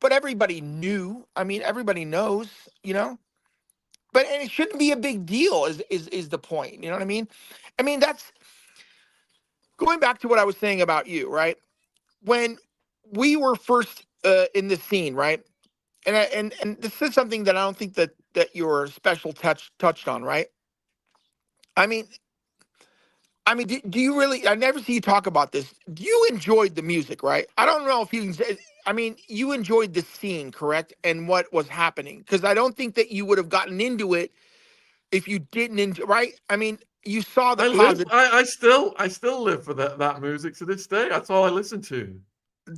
but everybody knew. I mean, everybody knows, you know. And it shouldn't be a big deal. Is the point? You know what I mean? I mean, that's going back to what I was saying about you, right? When we were first in this scene, right? And this is something that I don't think that your special touched on, right? I mean, do you really? I never see you talk about this. Do you enjoyed the music, right? I don't know if you. I mean, you enjoyed the scene, correct? And what was happening? Because I don't think that you would have gotten into it if you didn't enjoy, right? I mean, you saw the positive. I still live for that music to this day. That's all I listen to.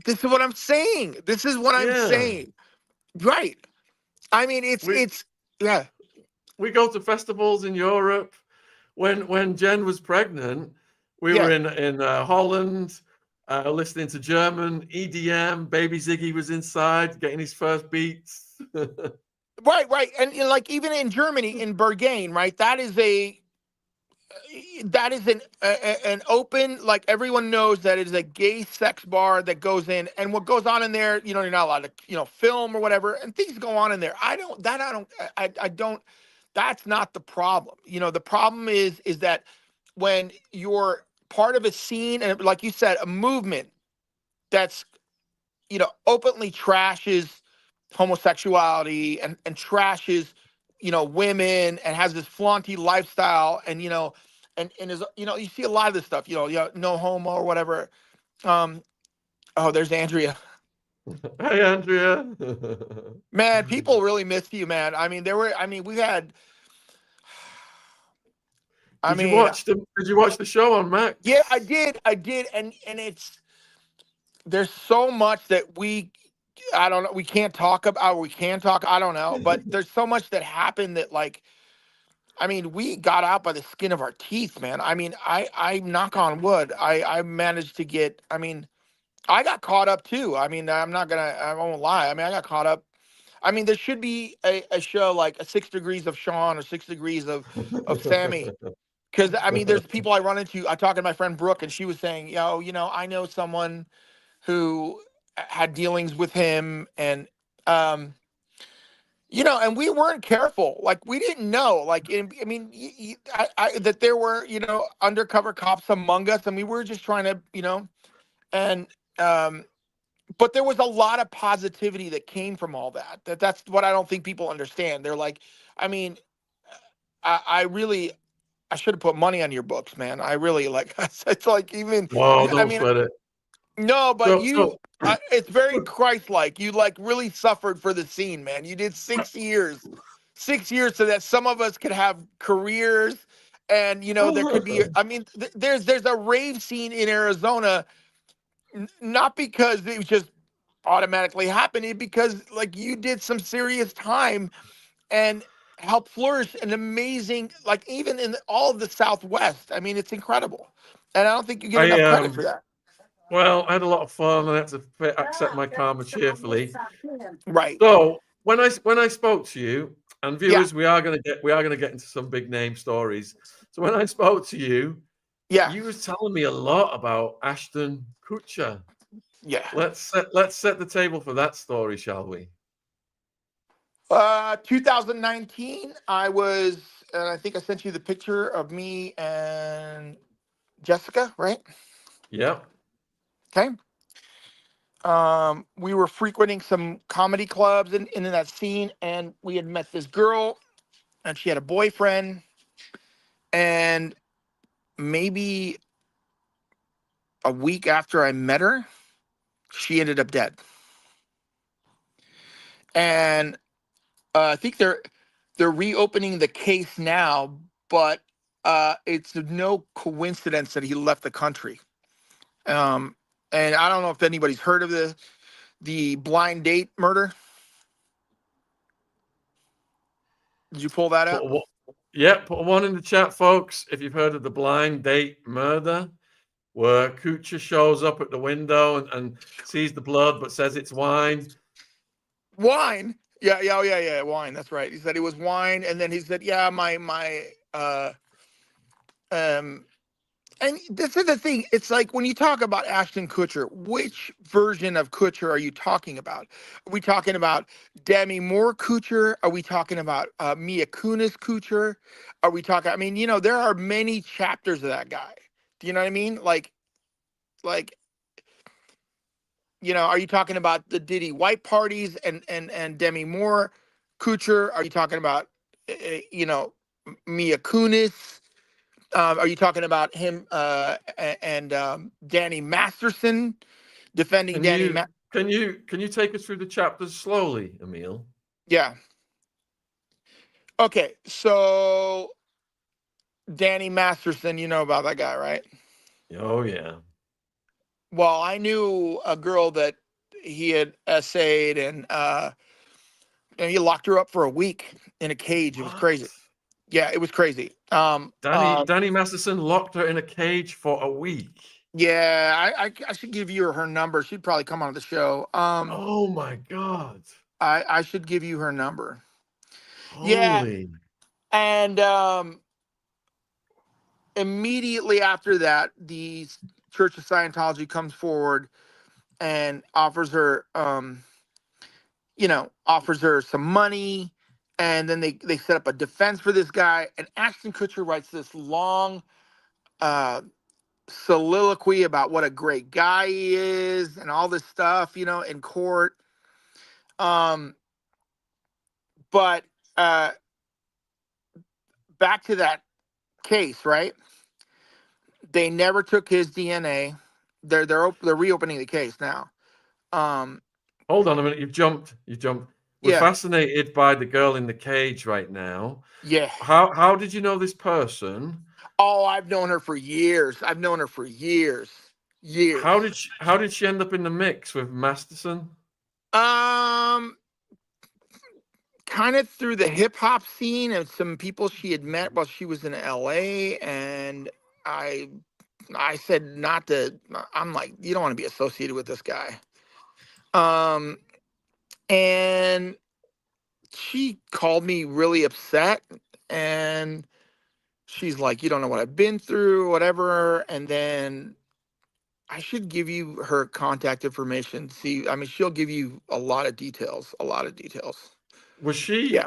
This is what I'm saying. This is what I'm Yeah. saying. Right. I mean, We yeah, we go to festivals in Europe. When Jen was pregnant, we were yeah. in Holland, listening to German EDM. Baby Ziggy was inside getting his first beats. Right, right. And like even in Germany, in Berghain, right? That is an open, like everyone knows that it is a gay sex bar that goes in, and what goes on in there, you're not allowed to, film or whatever, and things go on in there. I don't. That's not the problem. The problem is that when you're part of a scene and, like you said, a movement that's openly trashes homosexuality and trashes women and has this flaunty lifestyle and and is you see a lot of this stuff no homo or whatever. um oh, there's Andrea. Hey, Andrea. Man, people really missed you, man. We had, I Did you mean, watch the show on yeah, Max? I did, and there's so much that I don't know, we can't talk about, or we can talk, I don't know, but there's so much that happened that, like, we got out by the skin of our teeth, man. I knock on wood, I managed to get, I got caught up too. I won't lie. I got caught up. There should be a show like a 6 degrees of Shaun or 6 degrees of Sammy. Because there's people I run into. I talked to my friend Brooke, and she was saying, "Yo, I know someone who had dealings with him, and um, and we weren't careful. Like we didn't know. Like that there were undercover cops among us, and we were just trying to and um, but there was a lot of positivity that came from all that. That's what I don't think people understand. They're like, I mean, I really, I should have put money on your books, man. I really like. It's like even Whoa, you. don't sweat it. No, but So, you. It's very Christ-like. You like really suffered for the scene, man. You did 6 years, 6 years, so that some of us could have careers, and there could be. There's a rave scene in Arizona, not because it was just automatically happening, because like you did some serious time and helped flourish an amazing, like even in all of the Southwest. It's incredible, and I don't think you get I enough credit for that. well, I had a lot of fun. I had to accept my karma cheerfully. Right. So when I spoke to you, and Yeah. viewers, we are gonna get into some big name stories. So when I spoke to you, Yeah. you was telling me a lot about Ashton Kutcher. Yeah. Let's set the table for that story, shall we? 2019, I was, and I think I sent you the picture of me and Jessica, right? Yep. Okay. We were frequenting some comedy clubs in that scene, and we had met this girl, and she had a boyfriend, and maybe a week after I met her, she ended up dead. And I think they're reopening the case now, but it's no coincidence that he left the country. Um, and I don't know if anybody's heard of the blind date murder. Did you pull that Put up? a, one- yeah, put a one in the chat, folks. If you've heard of the blind date murder, where Kutcher shows up at the window and sees the blood but says it's wine. Wine. Yeah, yeah, oh, yeah, yeah, wine. That's right. He said it was wine, and then he said, "Yeah, my um And this is the thing. It's like when you talk about Ashton Kutcher, which version of Kutcher are you talking about? Are we talking about Demi Moore Kutcher? Are we talking about Mia Kunis Kutcher? Are we talking? I mean, there are many chapters of that guy. Do you know what I mean? Like, are you talking about the Diddy White parties and Demi Moore Kutcher? Are you talking about, Mia Kunis? Are you talking about him and Danny Masterson defending Can Danny? you can you take us through the chapters slowly, Emil? Yeah. Okay. So Danny Masterson, you know about that guy, right? Oh yeah. Well, I knew a girl that he had essayed, and he locked her up for a week in a cage. It was What? crazy. Yeah, it was crazy. Danny Masterson locked her in a cage for a week. Yeah, I should give you her number. She'd probably come on the show. Oh my God. I should give you her number. Yeah, Holy. and immediately after that, the Church of Scientology comes forward and offers her some money, and then they set up a defense for this guy. And Ashton Kutcher writes this long soliloquy about what a great guy he is and all this stuff, in court. Um, but back to that case, right? They never took his DNA. They're reopening the case now. Um, Hold on a minute. You've jumped. You jumped. We're yeah, fascinated by the girl in the cage right now. yeah. How did you know this person? Oh, I've known her for years. I've known her for years, years. How did she end up in the mix with Masterson? Um, Kind of through the hip hop scene and some people she had met while she was in LA, and I I said not to. I'm like, you don't want to be associated with this guy. Um, and she called me really upset, and she's like, you don't know what I've been through, whatever. And then I should give you her contact information. See, I mean, she'll give you a lot of details, a lot of details. Yeah.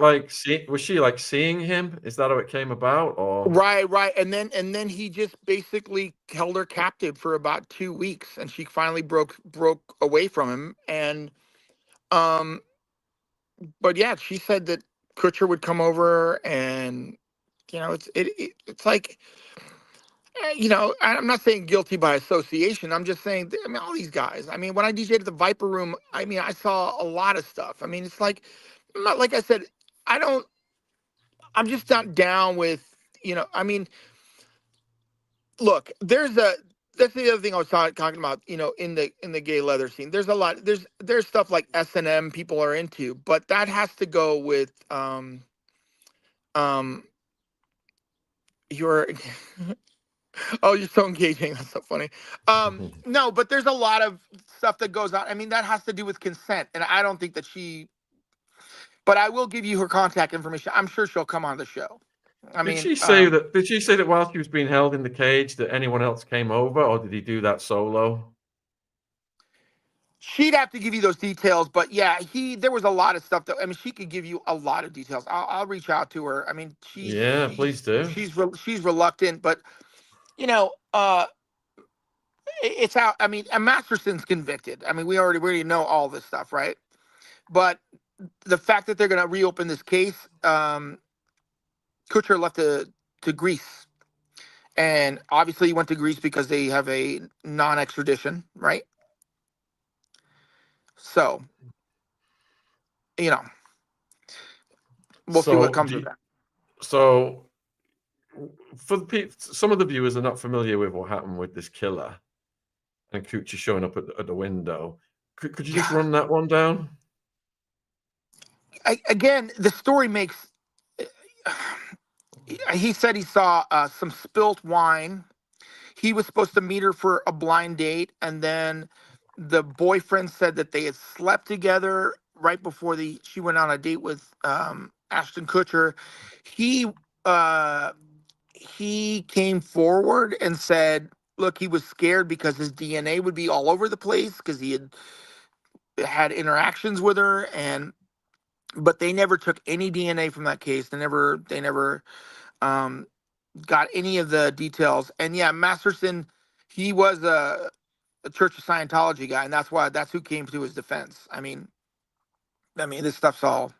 Was she like seeing him? Is that how it came about? Or Right, right. And then he just basically held her captive for about 2 weeks, and she finally broke away from him. And um but yeah, she said that Kutcher would come over, and it's like, I'm not saying guilty by association. I'm just saying, I mean, all these guys. I mean, when I DJed at the Viper Room, I mean, I saw a lot of stuff. I mean, it's like, not like I said, I don't. I'm just not down with, I mean, look, that's the other thing I was talking about, in the gay leather scene. There's a lot. There's stuff like S&M people are into, but that has to go with um your oh, you're so engaging. That's so funny. No, but there's a lot of stuff that goes on. I mean, that has to do with consent, and I don't think that she. But I will give you her contact information. I'm sure she'll come on the show. I did mean, she say that? Did she say that while she was being held in the cage that anyone else came over, or did he do that solo? she'd have to give you those details. But yeah, there was a lot of stuff that, I mean, she could give you a lot of details. I'll reach out to her. I mean, Yeah, please do. she's reluctant, but you know, uh, it's out. I mean, and Masterson's convicted. I mean, we already know all this stuff, right? But the fact that they're going to reopen this case, Kutcher left to Greece, and obviously he went to Greece because they have a non-extradition, right? So, you know, we'll see what So, comes of that. so for the people, some of the viewers are not familiar with what happened with this killer and Kutcher showing up at the window. Could you just Yeah. run that one down? Again, the story makes. He said he saw some spilt wine. He was supposed to meet her for a blind date, and then the boyfriend said that they had slept together right before she went on a date with Ashton Kutcher. He uh, he came forward and said, look, he was scared because his DNA would be all over the place because he had interactions with her, and but they never took any DNA from that case. They never um, got any of the details. And yeah, Masterson, he was a Church of Scientology guy, and that's who came to his defense. I mean, this stuff's all.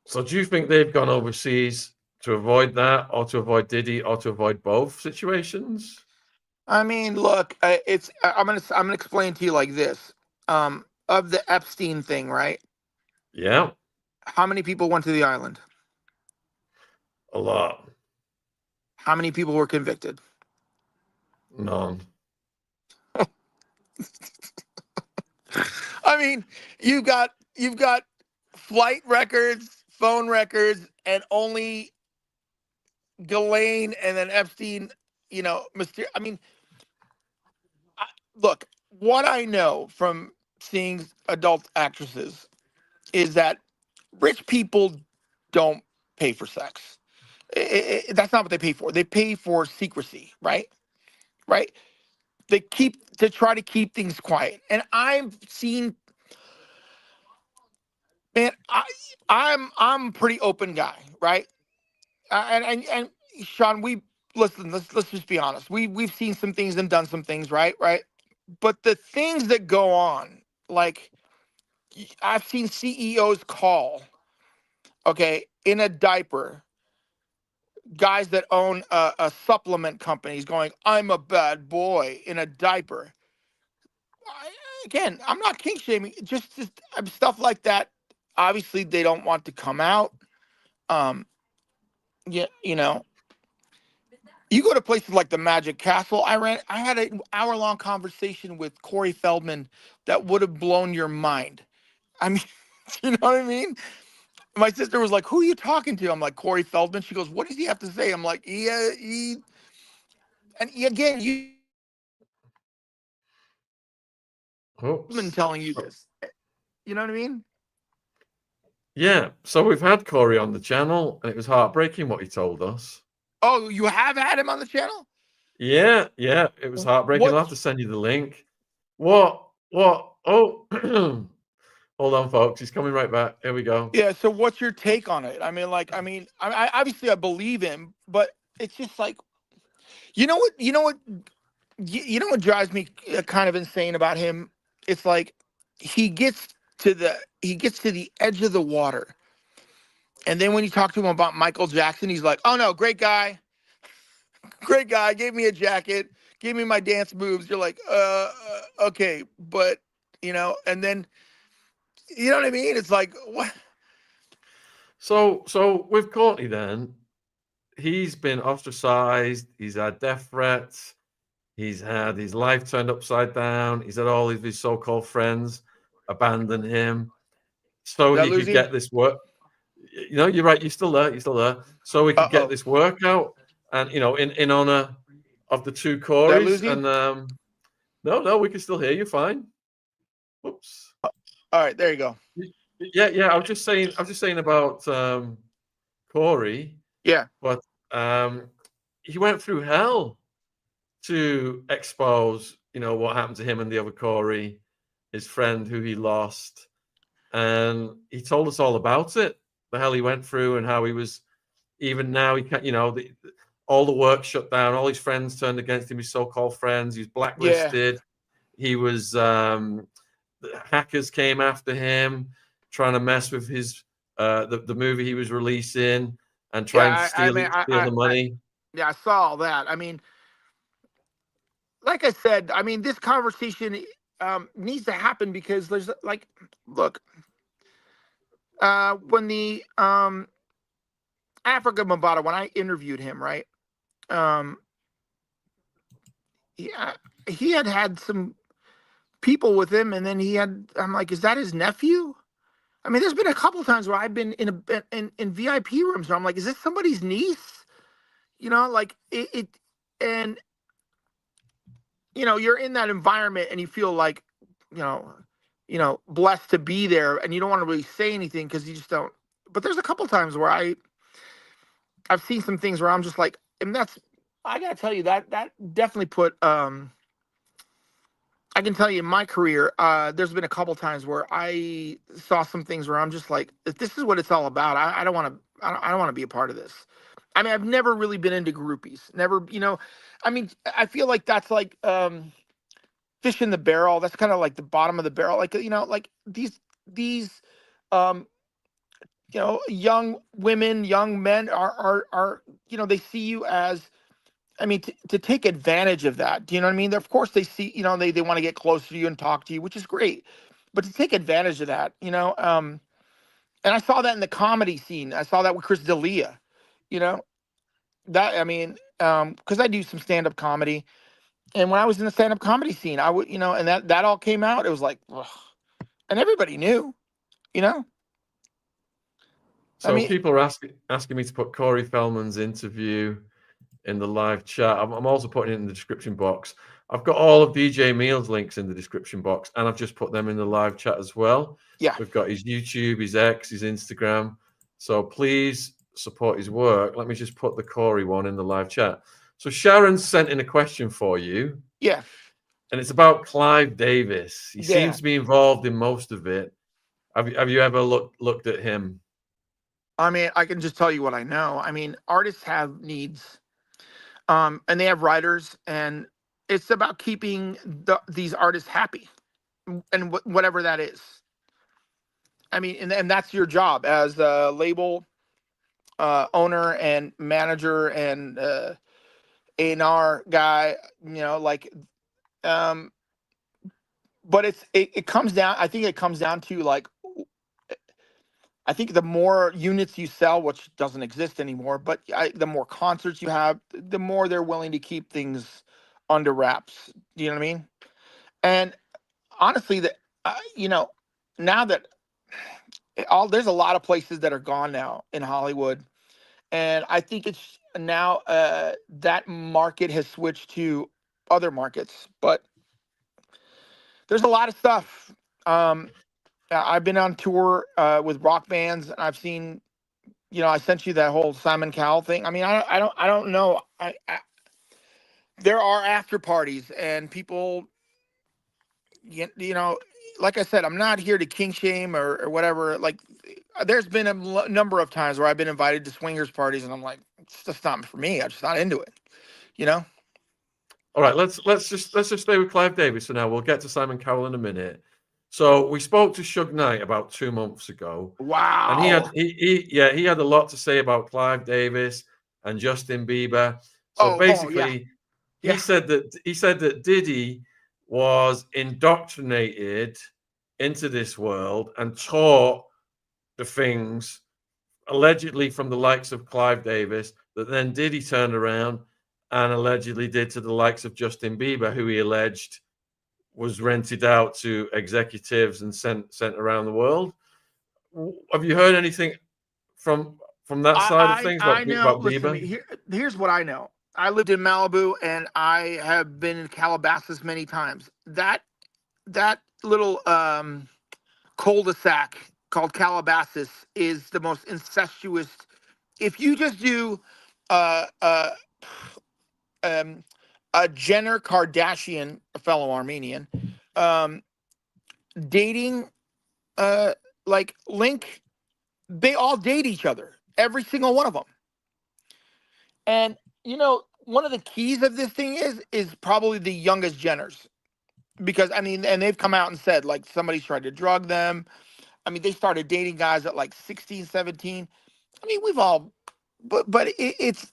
So do you think they've gone overseas to avoid that, or to avoid Diddy, or to avoid both situations? I mean, look, I'm gonna explain to you like this. Of the Epstein thing, right? Yeah, How many people went to the island? a lot. How many people were convicted? None. I mean, you've got flight records, phone records, and only Ghislaine and then Epstein. I mean, look, what I know from seeing adult actresses is that rich people don't pay for sex. That's not what they pay for. They pay for secrecy, right? Right? They keep to try to keep things quiet. And I've seen, man, I'm a pretty open guy, right? And Shaun, we listen. Let's just be honest. We've seen some things and done some things, right? Right. But the things that go on, like I've seen CEOs call, okay, in a diaper, guys that own a supplement companies going, I'm a bad boy in a diaper. I, again, I'm not kink shaming, just stuff like that. Obviously, they don't want to come out. Um, yeah, you go to places like the Magic Castle. I had an hour-long conversation with Corey Feldman that would have blown your mind. I mean, you know what I mean? My sister was like, "Who are you talking to?" I'm like, "Corey Feldman." She goes, "What does he have to say?" I'm like, "Yeah, again, you been Oops. telling you this. You know what I mean?" Yeah, so we've had Corey on the channel, and it was heartbreaking what he told us. Oh, you have had him on the channel? Yeah, yeah, it was heartbreaking. I'll What? have to send you the link. What? What? Oh, hold on, folks. He's coming right back. Here we go. Yeah. So, what's your take on it? I obviously I believe him, but it's just like, you know what drives me kind of insane about him? It's like he gets to the edge of the water, and then when you talk to him about Michael Jackson, he's like, "Oh no, great guy, gave me a jacket, gave me my dance moves." You're like, okay, but and then you know what I mean? It's like, what? So with Courtney, then he's been ostracized. He's had death threats. He's had his life turned upside down. He's had all of his so-called friends abandon him so Did I he lose could you? get this work. You're right. You're still there. You're still there. So we could get Uh-oh. this workout, and in honor of the two Did I Corys. lose you? And no, we can still hear you fine. Whoops. All right, there you go. Yeah. I was just saying about Corey, Yeah. but he went through hell to expose, what happened to him and the other Corey, his friend who he lost, and he told us all about it, the hell he went through, and how he was. Even now, he can't. All the work shut down. All his friends turned against him. His so-called friends. He was Yeah. blacklisted. He was. The hackers came after him, trying to mess with his the movie he was releasing, and trying to Yeah, I steal mean, steal the money. yeah, I saw all that. I mean, like I said, I mean, this conversation needs to happen because there's like, look, when the Africa Mabata, when I interviewed him, right? Um, yeah, he had some people with him, and then I'm like, is that his nephew? I mean, there's been a couple times where I've been in VIP rooms where I'm like, is this somebody's niece? Like and you're in that environment and you feel like, you know, blessed to be there, and you don't want to really say anything because you just don't. But there's a couple times where I've seen some things where I'm just like, and that's, I gotta tell you that definitely put I can tell you in my career, there's been a couple times where I saw some things where I'm just like, if this is what it's all about, I don't want to, I don't want to be a part of this. I mean, I've never really been into groupies. Never, I mean, I feel like that's like fish in the barrel. That's kind of like the bottom of the barrel. Like, like these, um, young women, young men are, they see you as, I mean, to take advantage of that. Do you know what I mean? Of course, they see, they want to get close to you and talk to you, which is great. But to take advantage of that, and I saw that in the comedy scene. I saw that with Chris D'Elia, you know, that, I mean, because I do some stand up comedy. And when I was in the stand up comedy scene, I would, and that all came out. It was like, ugh. And everybody knew, you know, I So mean, people are asking me to put Corey Feldman's interview in the live chat. I'm also putting it in the description box. I've got all of DJ Meal's links in the description box, and I've just put them in the live chat as well. yeah, We've got his YouTube, his X, his Instagram. So please support his work. Let me just put the Corey one in the live chat. So Sharon sent in a question for you, yeah, and it's about Clive Davis. He yeah. seems to be involved in most of it. Have you ever looked at him? I mean, I can just tell you what I know. I mean, artists have needs, and they have writers, and it's about keeping these artists happy, and whatever that is. I mean, and that's your job as a label owner and manager and A&R guy. Like, um, but it comes down. I think it comes down to like, I think the more units you sell, which doesn't exist anymore, but the more concerts you have, the more they're willing to keep things under wraps. Do you know what I mean? And honestly, that now that there's a lot of places that are gone now in Hollywood, and I think it's now that market has switched to other markets. But there's a lot of stuff. I've been on tour with rock bands, and I've seen. I sent you that whole Simon Cowell thing. I mean, I don't know. There are after parties and people. You know, like I said, I'm not here to king shame or whatever. Like, there's been a number of times where I've been invited to swingers parties, and I'm like, it's just not for me. I'm just not into it. You know? All right, let's just stay with Clive Davis for now. We'll get to Simon Cowell in a minute. So we spoke to Suge Knight about 2 months ago, and he Wow. had he had a lot to say about Clive Davis and Justin Bieber. So Oh yeah, basically, yeah. he said that Diddy was indoctrinated into this world and taught the things allegedly from the likes of Clive Davis that then Diddy turned around and allegedly did to the likes of Justin Bieber, who he alleged was rented out to executives and sent around the world. Have you heard anything from that side of things I know. about Listen to me. Bieber? Here's what I know. I lived in Malibu, and I have been in Calabasas many times. That little cul-de-sac called Calabasas is the most incestuous. If you just do uh, uh, um, a Jenner Kardashian, a fellow Armenian, um, dating uh, like Link, they all date each other, every single one of them. And one of the keys of this thing is probably the youngest Jenners, because I mean, and they've come out and said like somebody's tried to drug them. I mean, they started dating guys at like 16, 17. I mean, we've all, but it's,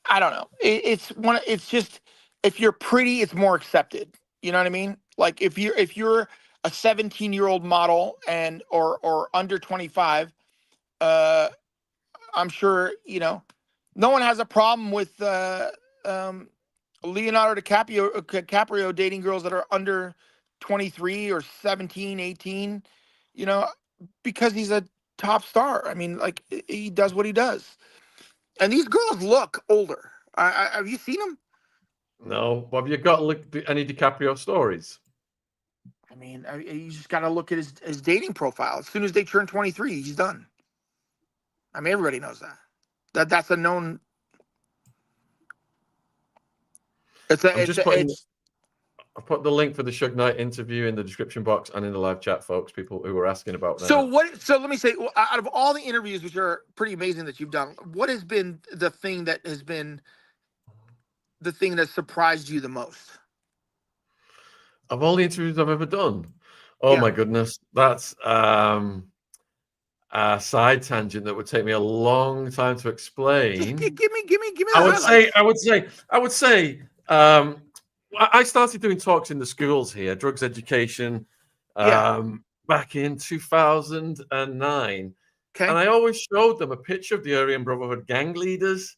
I don't know. It's just, if you're pretty, it's more accepted. You know what I mean? Like if you're a 17-year-old model and or under 25, uh, I'm sure no one has a problem with um, Leonardo DiCaprio dating girls that are under 23 or 17, 18. You know, because he's a top star. I mean, like, he does what he does, and these girls look older. Have you seen them? No. Have you got any DiCaprio stories? I mean, you just got to look at his dating profile. As soon as they turn 23, he's done. I mean, everybody knows that. That's a known. I'm just putting. It's I put the link for the Suge Knight interview in the description box and in the live chat, folks. People who were asking about so that. what. So let me say, out of all the interviews, which are pretty amazing that you've done, what has been the thing that has been the thing that surprised you the most? Of all the interviews I've ever done, oh Yeah. my goodness, that's a side tangent that would take me a long time to Just explain. give me the I would say, highlights. I started doing talks in the schools here, drugs education, Yeah. back in 2009. And Okay. I always showed them a picture of the Aryan Brotherhood gang leaders.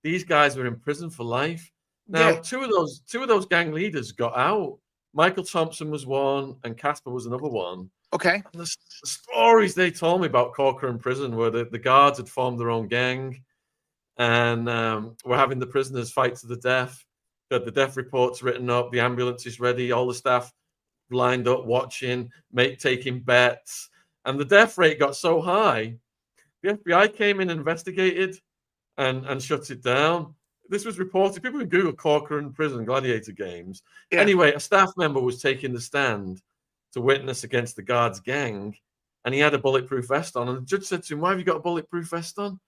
These guys were in prison for life. Now, Yeah. two of those gang leaders got out. Michael Thompson was one, and Casper was another one. Okay. And the stories they told me about Corcoran prison were that the guards had formed their own gang and were having the prisoners fight to the death. Got the death reports written up, the ambulance is ready, all the staff lined up watching, taking bets. And the death rate got so high, the FBI came in and investigated and shut it down. This was reported. People can Google Corcoran prison gladiator games. Yeah. Anyway, a staff member was taking the stand to witness against the guards' gang, and he had a bulletproof vest on. And the judge said to him, "Why have you got a bulletproof vest on?"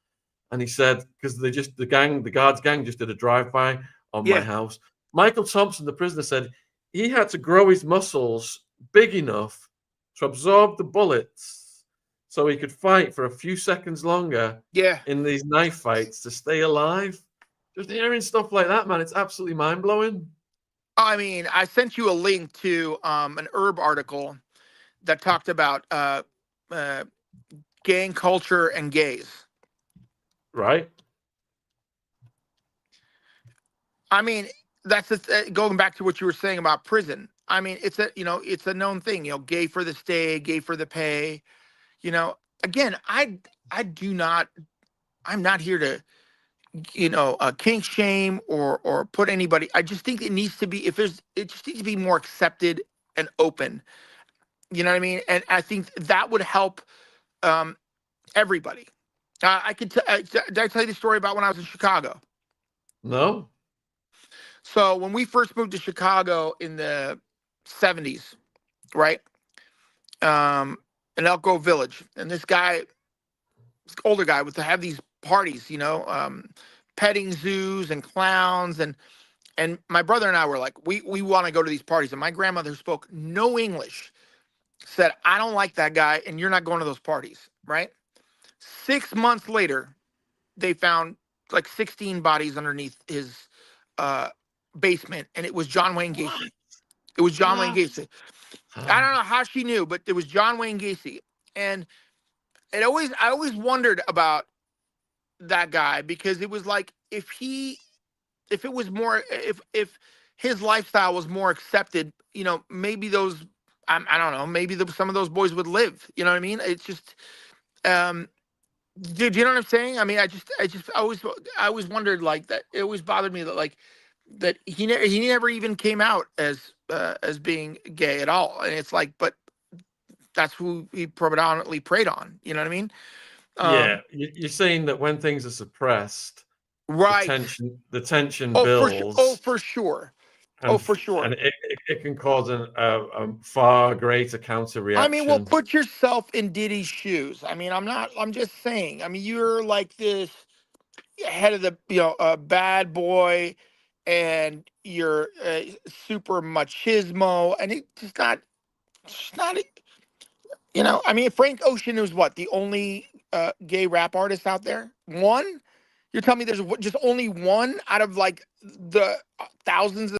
And he said, "Because the guards' gang just did a drive-by on my Yeah. house." Michael Thompson, the prisoner, said he had to grow his muscles big enough to absorb the bullets so he could fight for a few seconds longer Yeah. in these knife fights to stay alive. Just hearing stuff like that, man, it's absolutely mind-blowing. I mean, I sent you a link to an Herb article that talked about gang culture and gays. Right? I mean, that's going back to what you were saying about prison. I mean, it's a known thing. Gay for the stay, gay for the pay. Again, I do not. I'm not here to kink shame or put anybody. I just think it needs to be it just needs to be more accepted and open. You know what I mean? And I think that would help everybody. I could. Did I tell you the story about when I was in Chicago? No? So when we first moved to Chicago in the 70s, right? In Elk Grove Village, and this older guy, was to have these parties, petting zoos and clowns, and my brother and I were like, we want to go to these parties. And my grandmother, who spoke no English, said, "I don't like that guy, and you're not going to those parties," right? 6 months later, they found like 16 bodies underneath his basement, and it was John Wayne Gacy. It was John Wayne What? Gacy. I don't know how she knew, but it was John Wayne Gacy. And I always wondered about that guy, because it was like, if it was more, if his lifestyle was more accepted, maybe those, I don't know, maybe some of those boys would live. You know what I mean? It's just, do you know what I'm saying? I mean, I always wondered, like, that. It always bothered me that, like, that he never even came out as being gay at all. And it's like, but that's who he predominantly preyed on. You know what I mean? Yeah, you're saying that when things are suppressed, Right. the tension Oh, for sure. Oh, builds, for sure. Oh, and for and sure. it can cause a far greater counter I mean, well, reaction. put yourself in Diddy's shoes. I mean, I'm just saying. I mean, you're like this head of the, bad boy, and you're super machismo, and it's not, I mean, Frank Ocean is what, the only gay rap artist out there? One? You're telling me there's just only one out of like the thousands